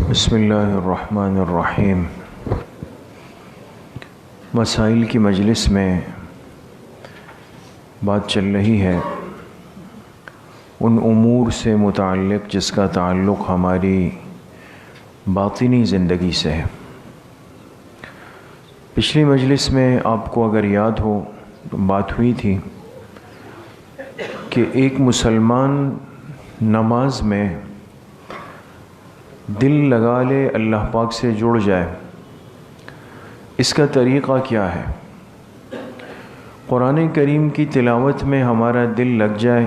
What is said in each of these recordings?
بسم اللہ الرحمن الرحیم۔ مسائل کی مجلس میں بات چل رہی ہے ان امور سے متعلق جس کا تعلق ہماری باطنی زندگی سے ہے۔ پچھلی مجلس میں آپ کو اگر یاد ہو بات ہوئی تھی کہ ایک مسلمان نماز میں دل لگا لے، اللہ پاک سے جڑ جائے، اس کا طریقہ کیا ہے؟ قرآن کریم کی تلاوت میں ہمارا دل لگ جائے،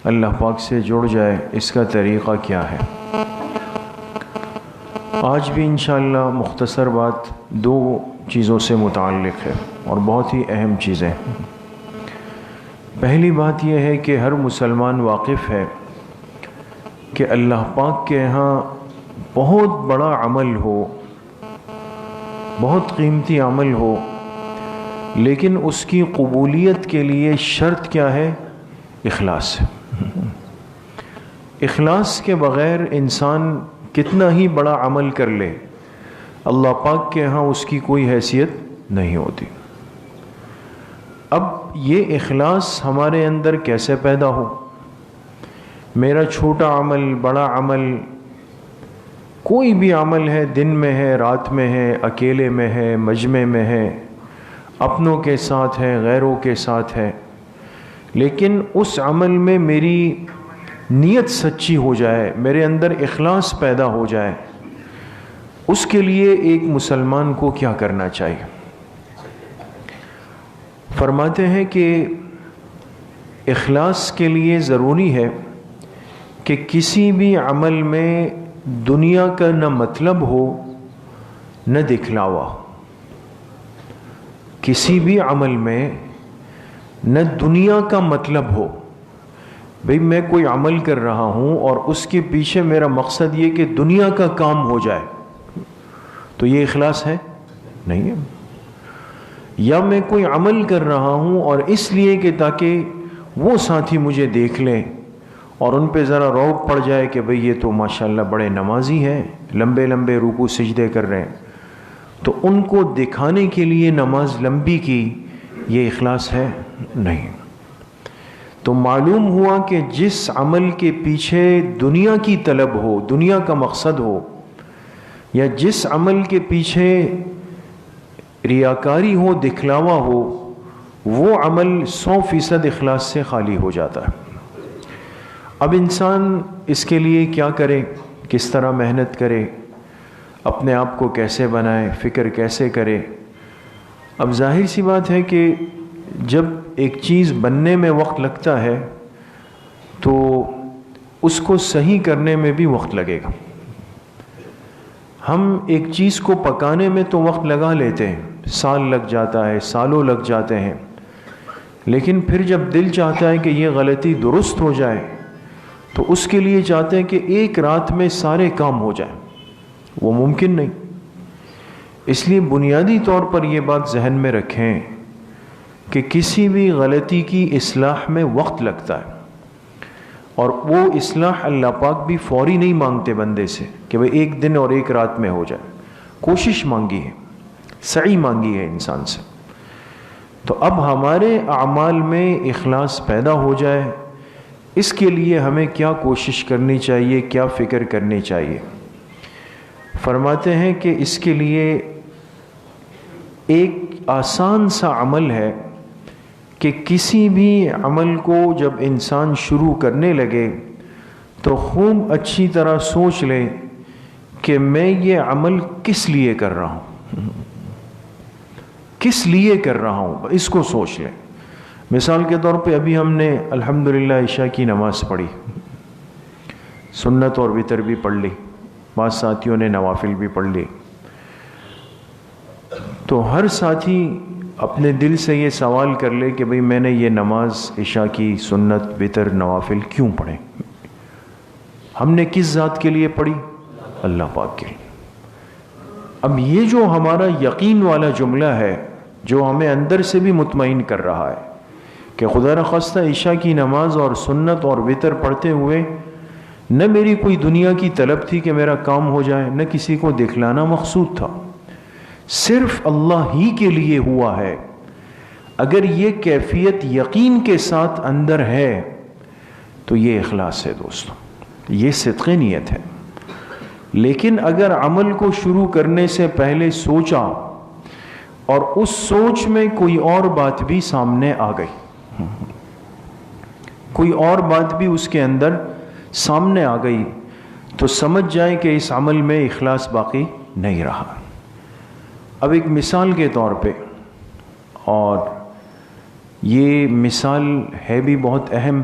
اللہ پاک سے جڑ جائے، اس کا طریقہ کیا ہے؟ آج بھی انشاءاللہ مختصر بات دو چیزوں سے متعلق ہے اور بہت ہی اہم چیزیں۔ پہلی بات یہ ہے کہ ہر مسلمان واقف ہے کہ اللہ پاک کے ہاں بہت بڑا عمل ہو، بہت قیمتی عمل ہو، لیکن اس کی قبولیت کے لیے شرط کیا ہے؟ اخلاص۔ اخلاص کے بغیر انسان کتنا ہی بڑا عمل کر لے، اللہ پاک کے ہاں اس کی کوئی حیثیت نہیں ہوتی۔ اب یہ اخلاص ہمارے اندر کیسے پیدا ہو؟ میرا چھوٹا عمل، بڑا عمل، کوئی بھی عمل ہے، دن میں ہے، رات میں ہے، اکیلے میں ہے، مجمع میں ہے، اپنوں کے ساتھ ہے، غیروں کے ساتھ ہے، لیکن اس عمل میں میری نیت سچی ہو جائے، میرے اندر اخلاص پیدا ہو جائے، اس کے لیے ایک مسلمان کو کیا کرنا چاہیے؟ فرماتے ہیں کہ اخلاص کے لیے ضروری ہے کہ کسی بھی عمل میں دنیا کا نہ مطلب ہو نہ دکھلاوا۔ کسی بھی عمل میں نہ دنیا کا مطلب ہو، بھئی میں کوئی عمل کر رہا ہوں اور اس کے پیچھے میرا مقصد یہ کہ دنیا کا کام ہو جائے، تو یہ اخلاص ہے؟ نہیں ہے۔ یا میں کوئی عمل کر رہا ہوں اور اس لیے کہ تاکہ وہ ساتھی مجھے دیکھ لیں اور ان پہ ذرا رعب پڑ جائے کہ بھئی یہ تو ماشاءاللہ بڑے نمازی ہیں، لمبے لمبے رکوع سجدے کر رہے ہیں، تو ان کو دکھانے کے لیے نماز لمبی کی، یہ اخلاص ہے؟ نہیں۔ تو معلوم ہوا کہ جس عمل کے پیچھے دنیا کی طلب ہو، دنیا کا مقصد ہو، یا جس عمل کے پیچھے ریاکاری ہو، دکھلاوا ہو، وہ عمل 100% اخلاص سے خالی ہو جاتا ہے۔ اب انسان اس کے لیے کیا کرے؟ کس طرح محنت کرے؟ اپنے آپ کو کیسے بنائے؟ فکر کیسے کرے؟ اب ظاہر سی بات ہے کہ جب ایک چیز بننے میں وقت لگتا ہے تو اس کو صحیح کرنے میں بھی وقت لگے گا۔ ہم ایک چیز کو پکانے میں تو وقت لگا لیتے ہیں، سال لگ جاتا ہے، سالوں لگ جاتے ہیں، لیکن پھر جب دل چاہتا ہے کہ یہ غلطی درست ہو جائے تو اس کے لیے چاہتے ہیں کہ ایک رات میں سارے کام ہو جائیں، وہ ممکن نہیں۔ اس لیے بنیادی طور پر یہ بات ذہن میں رکھیں کہ کسی بھی غلطی کی اصلاح میں وقت لگتا ہے، اور وہ اصلاح اللہ پاک بھی فوری نہیں مانگتے بندے سے کہ بھئی ایک دن اور ایک رات میں ہو جائے، کوشش مانگی ہے، سعی مانگی ہے انسان سے۔ تو اب ہمارے اعمال میں اخلاص پیدا ہو جائے، اس کے لیے ہمیں کیا کوشش کرنی چاہیے، کیا فکر کرنی چاہیے؟ فرماتے ہیں کہ اس کے لیے ایک آسان سا عمل ہے کہ کسی بھی عمل کو جب انسان شروع کرنے لگے تو خوب اچھی طرح سوچ لے کہ میں یہ عمل کس لیے کر رہا ہوں، کس لیے کر رہا ہوں، اس کو سوچ لیں۔ مثال کے طور پہ ابھی ہم نے الحمدللہ عشاء کی نماز پڑھی، سنت اور وتر بھی پڑھ لی، بعض ساتھیوں نے نوافل بھی پڑھ لی۔ تو ہر ساتھی اپنے دل سے یہ سوال کر لے کہ بھئی میں نے یہ نماز عشاء کی سنت وتر نوافل کیوں پڑھیں؟ ہم نے کس ذات کے لیے پڑھی؟ اللہ پاک کے لیے۔ اب یہ جو ہمارا یقین والا جملہ ہے جو ہمیں اندر سے بھی مطمئن کر رہا ہے کہ خدا نخواستہ عشاء کی نماز اور سنت اور وتر پڑھتے ہوئے نہ میری کوئی دنیا کی طلب تھی کہ میرا کام ہو جائے، نہ کسی کو دکھلانا مقصود تھا، صرف اللہ ہی کے لیے ہوا ہے۔ اگر یہ کیفیت یقین کے ساتھ اندر ہے تو یہ اخلاص ہے دوستو، یہ صدق نیت ہے۔ لیکن اگر عمل کو شروع کرنے سے پہلے سوچا اور اس سوچ میں کوئی اور بات بھی سامنے آ گئی، کوئی اور بات بھی اس کے اندر سامنے آ گئی، تو سمجھ جائیں کہ اس عمل میں اخلاص باقی نہیں رہا۔ اب ایک مثال کے طور پہ، اور یہ مثال ہے بھی بہت اہم،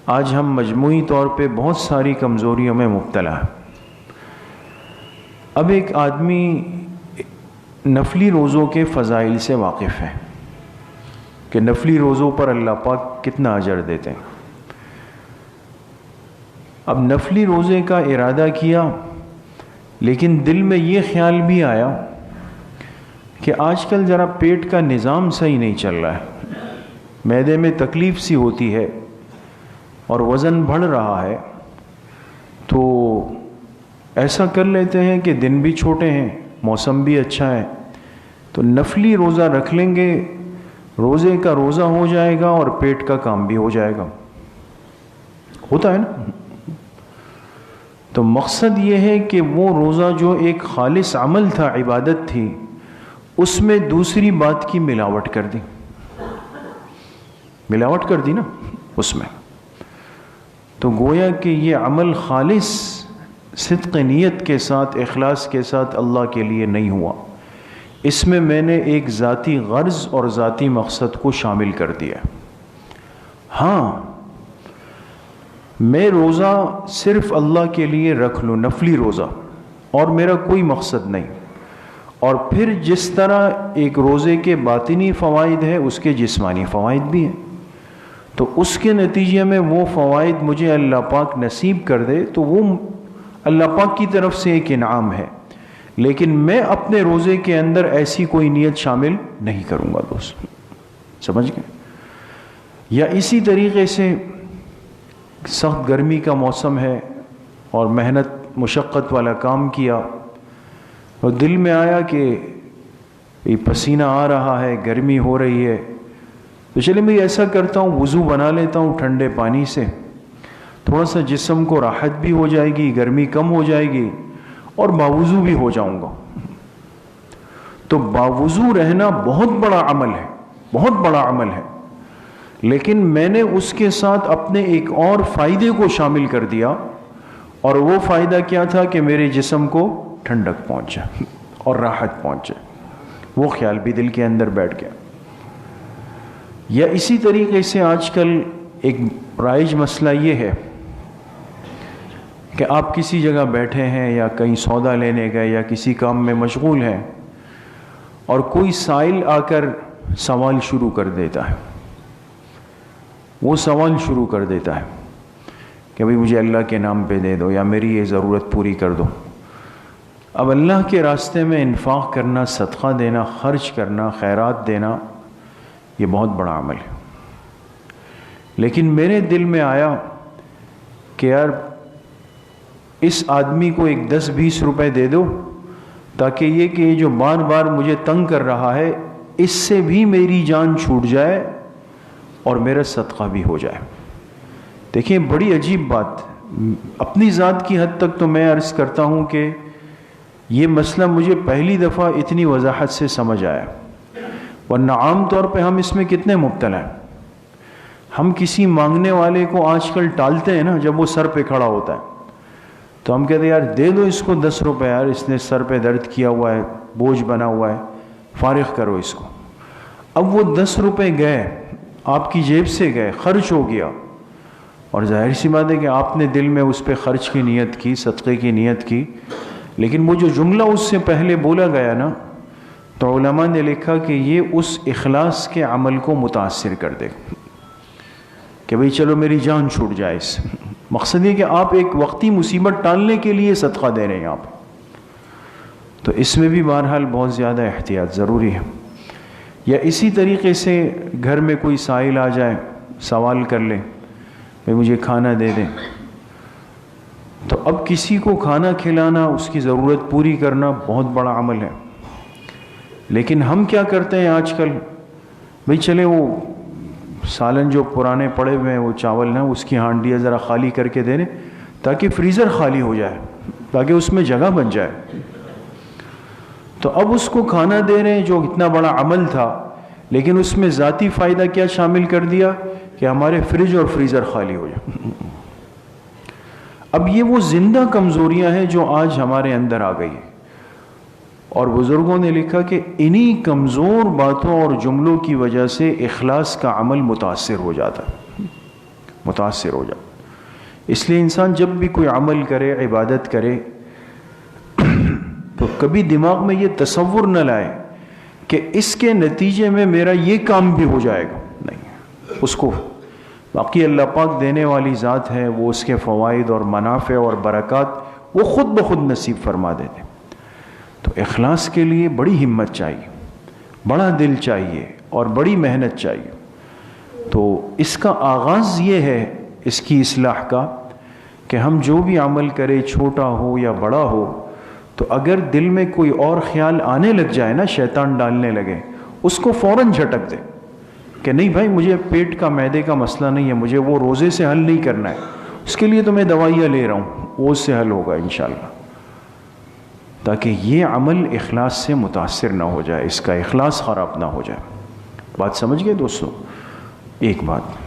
آج ہم مجموعی طور پہ بہت ساری کمزوریوں میں مبتلا ہیں۔ اب ایک آدمی نفلی روزوں کے فضائل سے واقف ہے کہ نفلی روزوں پر اللہ پاک کتنا اجر دیتے ہیں۔ اب نفلی روزے کا ارادہ کیا، لیکن دل میں یہ خیال بھی آیا کہ آج کل ذرا پیٹ کا نظام صحیح نہیں چل رہا ہے، معدے میں تکلیف سی ہوتی ہے اور وزن بڑھ رہا ہے، تو ایسا کر لیتے ہیں کہ دن بھی چھوٹے ہیں، موسم بھی اچھا ہے، تو نفلی روزہ رکھ لیں گے، روزے کا روزہ ہو جائے گا اور پیٹ کا کام بھی ہو جائے گا۔ ہوتا ہے نا؟ تو مقصد یہ ہے کہ وہ روزہ جو ایک خالص عمل تھا، عبادت تھی، اس میں دوسری بات کی ملاوٹ کر دی، ملاوٹ کر دی نا اس میں، تو گویا کہ یہ عمل خالص صدق نیت کے ساتھ، اخلاص کے ساتھ اللہ کے لیے نہیں ہوا، اس میں میں نے ایک ذاتی غرض اور ذاتی مقصد کو شامل کر دیا۔ ہاں، میں روزہ صرف اللہ کے لیے رکھ لوں، نفلی روزہ، اور میرا کوئی مقصد نہیں، اور پھر جس طرح ایک روزے کے باطنی فوائد ہے، اس کے جسمانی فوائد بھی ہیں، تو اس کے نتیجے میں وہ فوائد مجھے اللہ پاک نصیب کر دے تو وہ اللہ پاک کی طرف سے ایک انعام ہے، لیکن میں اپنے روزے کے اندر ایسی کوئی نیت شامل نہیں کروں گا دوست، سمجھ گئے؟ یا اسی طریقے سے سخت گرمی کا موسم ہے اور محنت مشقت والا کام کیا، اور دل میں آیا کہ یہ پسینہ آ رہا ہے، گرمی ہو رہی ہے، تو چلے میں ایسا کرتا ہوں، وضو بنا لیتا ہوں ٹھنڈے پانی سے، تھوڑا سا جسم کو راحت بھی ہو جائے گی، گرمی کم ہو جائے گی، اور باوضو بھی ہو جاؤں گا۔ تو باوضو رہنا بہت بڑا عمل ہے، بہت بڑا عمل ہے، لیکن میں نے اس کے ساتھ اپنے ایک اور فائدے کو شامل کر دیا، اور وہ فائدہ کیا تھا کہ میرے جسم کو ٹھنڈک پہنچا اور راحت پہنچے، وہ خیال بھی دل کے اندر بیٹھ گیا۔ یا اسی طریقے سے آج کل ایک رائج مسئلہ یہ ہے کہ آپ کسی جگہ بیٹھے ہیں یا کہیں سودا لینے گئے یا کسی کام میں مشغول ہیں، اور کوئی سائل آ کر سوال شروع کر دیتا ہے، وہ سوال شروع کر دیتا ہے کہ بھئی مجھے اللہ کے نام پہ دے دو، یا میری یہ ضرورت پوری کر دو۔ اب اللہ کے راستے میں انفاق کرنا، صدقہ دینا، خرچ کرنا، خیرات دینا، یہ بہت بڑا عمل ہے، لیکن میرے دل میں آیا کہ یار اس آدمی کو ایک 10-20 روپے دے دو، تاکہ یہ جو بار بار مجھے تنگ کر رہا ہے، اس سے بھی میری جان چھوٹ جائے اور میرا صدقہ بھی ہو جائے۔ دیکھیں بڑی عجیب بات، اپنی ذات کی حد تک تو میں عرض کرتا ہوں کہ یہ مسئلہ مجھے پہلی دفعہ اتنی وضاحت سے سمجھ آیا، ورنہ عام طور پہ ہم اس میں کتنے مبتلا ہیں۔ ہم کسی مانگنے والے کو آج کل ٹالتے ہیں نا، جب وہ سر پہ کھڑا ہوتا ہے تو ہم کہتے ہیں یار دے دو اس کو 10 روپے، یار اس نے سر پہ درد کیا ہوا ہے، بوجھ بنا ہوا ہے، فارغ کرو اس کو۔ اب وہ 10 روپے گئے، آپ کی جیب سے گئے، خرچ ہو گیا، اور ظاہر سی بات ہے کہ آپ نے دل میں اس پہ خرچ کی نیت کی، صدقے کی نیت کی، لیکن وہ جو جملہ اس سے پہلے بولا گیا نا، تو علماء نے لکھا کہ یہ اس اخلاص کے عمل کو متاثر کر دے کہ بھئی چلو میری جان چھوٹ جائے اس۔ مقصد یہ کہ آپ ایک وقتی مصیبت ٹالنے کے لیے صدقہ دے رہے ہیں آپ، تو اس میں بھی بہرحال بہت زیادہ احتیاط ضروری ہے۔ یا اسی طریقے سے گھر میں کوئی سائل آ جائے، سوال کر لے، بھئی مجھے کھانا دے دیں، تو اب کسی کو کھانا کھلانا، اس کی ضرورت پوری کرنا بہت بڑا عمل ہے، لیکن ہم کیا کرتے ہیں آج کل؟ بھئی چلے وہ سالن جو پرانے پڑے ہوئے ہیں، وہ چاول نا، اس کی ہانڈیاں ذرا خالی کر کے دے دیں تاکہ فریزر خالی ہو جائے، تاکہ اس میں جگہ بن جائے۔ تو اب اس کو کھانا دے رہے ہیں جو اتنا بڑا عمل تھا، لیکن اس میں ذاتی فائدہ کیا شامل کر دیا کہ ہمارے فریج اور فریزر خالی ہو جائے۔ اب یہ وہ زندہ کمزوریاں ہیں جو آج ہمارے اندر آ گئی ہیں، اور بزرگوں نے لکھا کہ انہی کمزور باتوں اور جملوں کی وجہ سے اخلاص کا عمل متاثر ہو جاتا، متاثر ہو جاتا۔ اس لیے انسان جب بھی کوئی عمل کرے، عبادت کرے، تو کبھی دماغ میں یہ تصور نہ لائے کہ اس کے نتیجے میں میرا یہ کام بھی ہو جائے گا، نہیں، اس کو باقی اللہ پاک دینے والی ذات ہے، وہ اس کے فوائد اور منافع اور برکات وہ خود بخود نصیب فرما دیتے۔ تو اخلاص کے لیے بڑی ہمت چاہیے، بڑا دل چاہیے اور بڑی محنت چاہیے۔ تو اس کا آغاز یہ ہے اس کی اصلاح کا کہ ہم جو بھی عمل کرے، چھوٹا ہو یا بڑا ہو، تو اگر دل میں کوئی اور خیال آنے لگ جائے نا، شیطان ڈالنے لگے، اس کو فوراً جھٹک دے کہ نہیں بھائی، مجھے پیٹ کا، معدے کا مسئلہ نہیں ہے، مجھے وہ روزے سے حل نہیں کرنا ہے، اس کے لیے تو میں دوائیاں لے رہا ہوں، وہ اس سے حل ہوگا انشاءاللہ، تاکہ یہ عمل اخلاص سے متاثر نہ ہو جائے، اس کا اخلاص خراب نہ ہو جائے۔ بات سمجھ گئے دوستو؟ ایک بات۔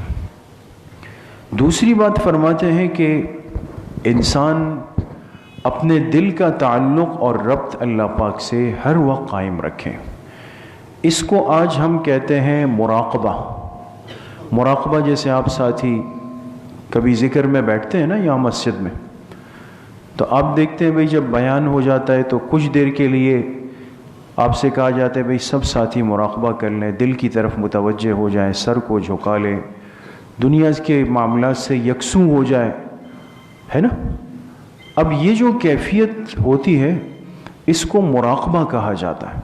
دوسری بات فرماتے ہیں کہ انسان اپنے دل کا تعلق اور ربط اللہ پاک سے ہر وقت قائم رکھیں۔ اس کو آج ہم کہتے ہیں مراقبہ۔ مراقبہ جیسے آپ ساتھی کبھی ذکر میں بیٹھتے ہیں نا یہاں مسجد میں، تو آپ دیکھتے ہیں بھئی جب بیان ہو جاتا ہے تو کچھ دیر کے لیے آپ سے کہا جاتا ہے بھئی سب ساتھی مراقبہ کر لیں، دل کی طرف متوجہ ہو جائیں، سر کو جھکا لیں، دنیا کے معاملات سے یکسوں ہو جائے، ہے نا؟ اب یہ جو کیفیت ہوتی ہے اس کو مراقبہ کہا جاتا ہے۔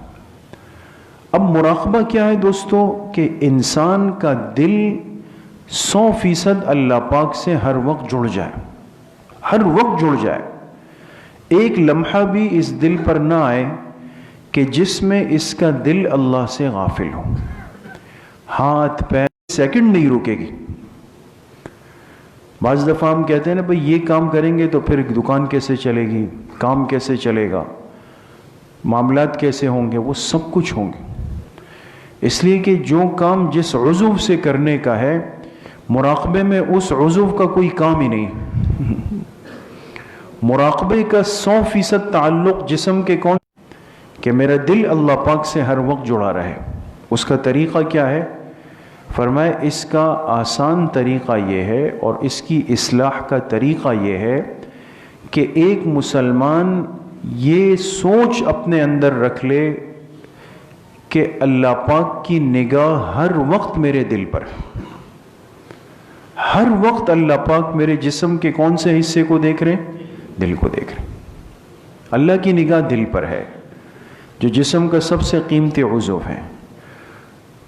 اب مراقبہ کیا ہے دوستو؟ کہ انسان کا دل 100% اللہ پاک سے ہر وقت جڑ جائے، ہر وقت جڑ جائے، ایک لمحہ بھی اس دل پر نہ آئے کہ جس میں اس کا دل اللہ سے غافل ہو، ہاتھ پیر سیکنڈ نہیں رکے گی۔ بعض دفعہ ہم کہتے ہیں نا بھئی یہ کام کریں گے تو پھر دکان کیسے چلے گی، کام کیسے چلے گا، معاملات کیسے ہوں گے؟ وہ سب کچھ ہوں گے، اس لیے کہ جو کام جس عضو سے کرنے کا ہے، مراقبے میں اس عضو کا کوئی کام ہی نہیں۔ مراقبے کا 100% تعلق جسم کے کون؟ کہ میرا دل اللہ پاک سے ہر وقت جڑا رہے۔ اس کا طریقہ کیا ہے؟ فرمائے اس کا آسان طریقہ یہ ہے اور اس کی اصلاح کا طریقہ یہ ہے کہ ایک مسلمان یہ سوچ اپنے اندر رکھ لے کہ اللہ پاک کی نگاہ ہر وقت میرے دل پر ہے، ہر وقت اللہ پاک میرے جسم کے کون سے حصے کو دیکھ رہے ہیں؟ دل کو دیکھ رہے ہیں۔ اللہ کی نگاہ دل پر ہے جو جسم کا سب سے قیمتی عضو ہے۔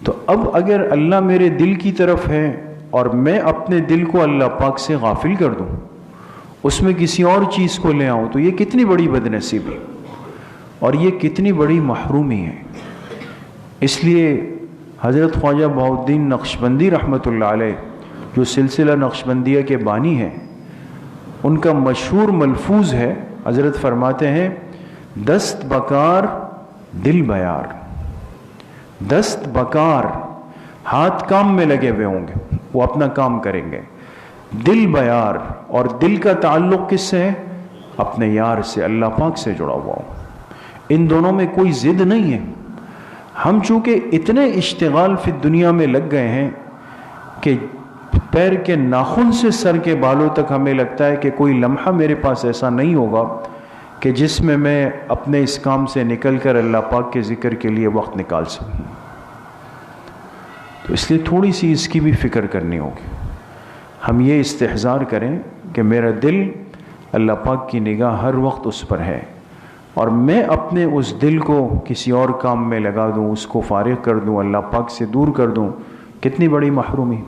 تو اب اگر اللہ میرے دل کی طرف ہے اور میں اپنے دل کو اللہ پاک سے غافل کر دوں، اس میں کسی اور چیز کو لے آؤں، تو یہ کتنی بڑی بدنصیبی اور یہ کتنی بڑی محرومی ہے۔ اس لیے حضرت خواجہ بہاؤالدین نقشبندی رحمۃ اللہ علیہ جو سلسلہ نقشبندیہ کے بانی ہیں، ان کا مشہور ملفوظ ہے، حضرت فرماتے ہیں دست بکار دل بیار، دست بکار، ہاتھ کام میں لگے ہوئے ہوں گے، وہ اپنا کام کریں گے، دل بیار، اور دل کا تعلق کس سے ہے؟ اپنے یار سے، اللہ پاک سے جڑا ہوا ہو۔ ان دونوں میں کوئی ضد نہیں ہے۔ ہم چونکہ اتنے اشتغال فی دنیا میں لگ گئے ہیں کہ پیر کے ناخن سے سر کے بالوں تک ہمیں لگتا ہے کہ کوئی لمحہ میرے پاس ایسا نہیں ہوگا کہ جس میں اپنے اس کام سے نکل کر اللہ پاک کے ذکر کے لیے وقت نکال سکوں۔ تو اس لیے تھوڑی سی اس کی بھی فکر کرنی ہوگی۔ ہم یہ استحضار کریں کہ میرا دل اللہ پاک کی نگاہ ہر وقت اس پر ہے، اور میں اپنے اس دل کو کسی اور کام میں لگا دوں، اس کو فارغ کر دوں، اللہ پاک سے دور کر دوں، کتنی بڑی محرومی۔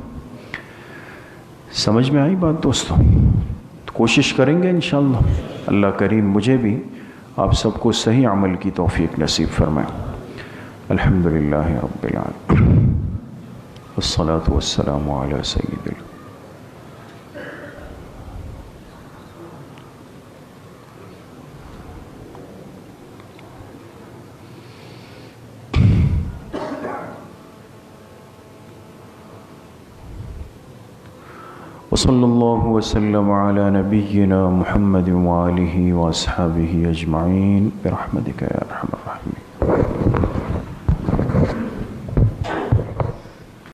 سمجھ میں آئی بات دوستوں؟ تو کوشش کریں گے انشاءاللہ. اللہ کریم مجھے بھی آپ سب کو صحیح عمل کی توفیق نصیب فرمائے. الحمدللہ رب العالمین والصلاة والسلام علی سید وصلی اللہ وسلم علی نبینا محمد وآلہ واصحابہ اجمعین برحمتک یا ارحم الراحمین.